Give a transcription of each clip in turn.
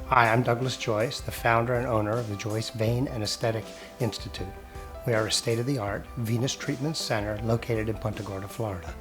Hi, I'm Douglas Joyce, the founder and owner of the Joyce Vein and Aesthetic Institute. We are a state-of-the-art venous treatment center located in Punta Gorda, Florida.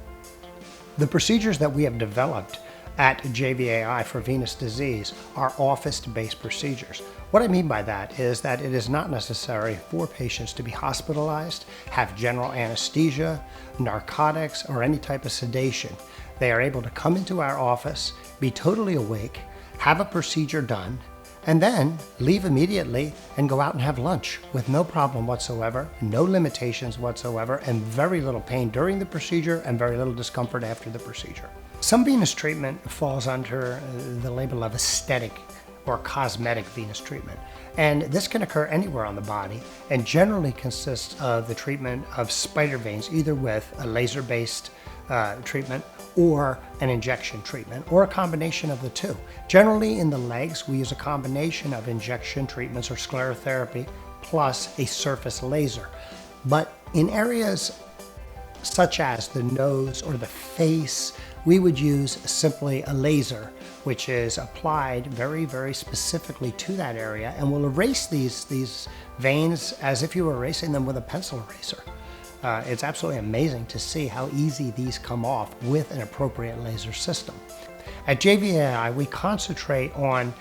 The procedures that we have developed at JVAI for venous disease are office-based procedures. What I mean by that is that it is not necessary for patients to be hospitalized, have general anesthesia, narcotics, or any type of sedation. They are able to come into our office, be totally awake, have a procedure done, and then leave immediately and go out and have lunch with no problem whatsoever, no limitations whatsoever, and very little pain during the procedure and very little discomfort after the procedure. Some venous treatment falls under the label of aesthetic or cosmetic venous treatment. And this can occur anywhere on the body and generally consists of the treatment of spider veins, either with a laser-based treatment or an injection treatment, or a combination of the two. Generally in the legs, we use a combination of injection treatments or sclerotherapy plus a surface laser. But in areas such as the nose or the face, we would use simply a laser, which is applied very, very specifically to that area and will erase these veins as if you were erasing them with a pencil eraser. It's absolutely amazing to see how easy these come off with an appropriate laser system. At JVAI, we concentrate on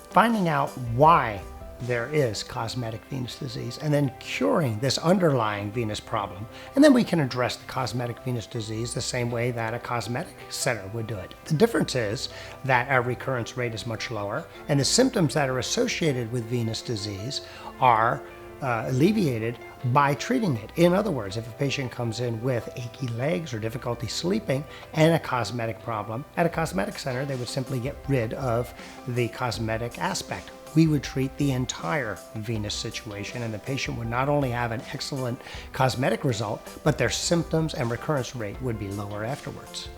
finding out why there is cosmetic venous disease and then curing this underlying venous problem. And then we can address the cosmetic venous disease the same way that a cosmetic center would do it. The difference is that our recurrence rate is much lower and the symptoms that are associated with venous disease are alleviated by treating it. In other words, if a patient comes in with achy legs or difficulty sleeping and a cosmetic problem, at a cosmetic center they would simply get rid of the cosmetic aspect. We would treat the entire venous situation and the patient would not only have an excellent cosmetic result, but their symptoms and recurrence rate would be lower afterwards.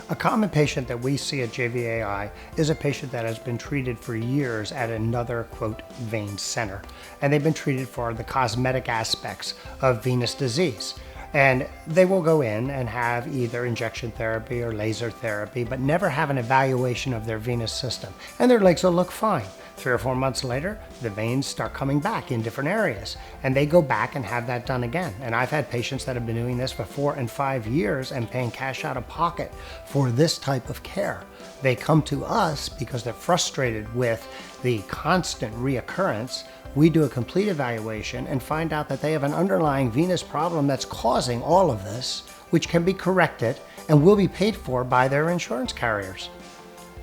A common patient that we see at JVAI is a patient that has been treated for years at another, quote, vein center. And they've been treated for the cosmetic aspects of venous disease. And they will go in and have either injection therapy or laser therapy, but never have an evaluation of their venous system. And their legs will look fine. 3 or 4 months later, the veins start coming back in different areas, and they go back and have that done again. And I've had patients that have been doing this for 4 and 5 years and paying cash out of pocket for this type of care. They come to us because they're frustrated with the constant reoccurrence. We do a complete evaluation and find out that they have an underlying venous problem that's causing all of this, which can be corrected and will be paid for by their insurance carriers.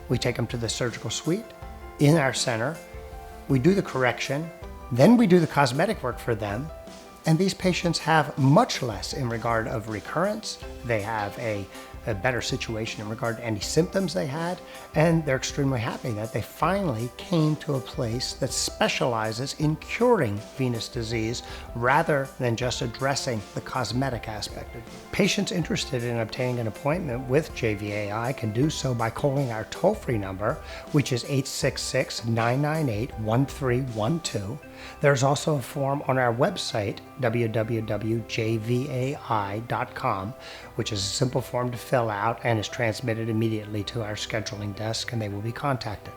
We take them to the surgical suite in our center, we do the correction, then we do the cosmetic work for them, and these patients have much less in regard of recurrence. They have a better situation in regard to any symptoms they had, and they're extremely happy that they finally came to a place that specializes in curing venous disease rather than just addressing the cosmetic aspect of it. Patients interested in obtaining an appointment with JVAI can do so by calling our toll-free number, which is 866-998-1312. There's also a form on our website, www.jvai.com, which is a simple form to fill out and is transmitted immediately to our scheduling desk, and they will be contacted.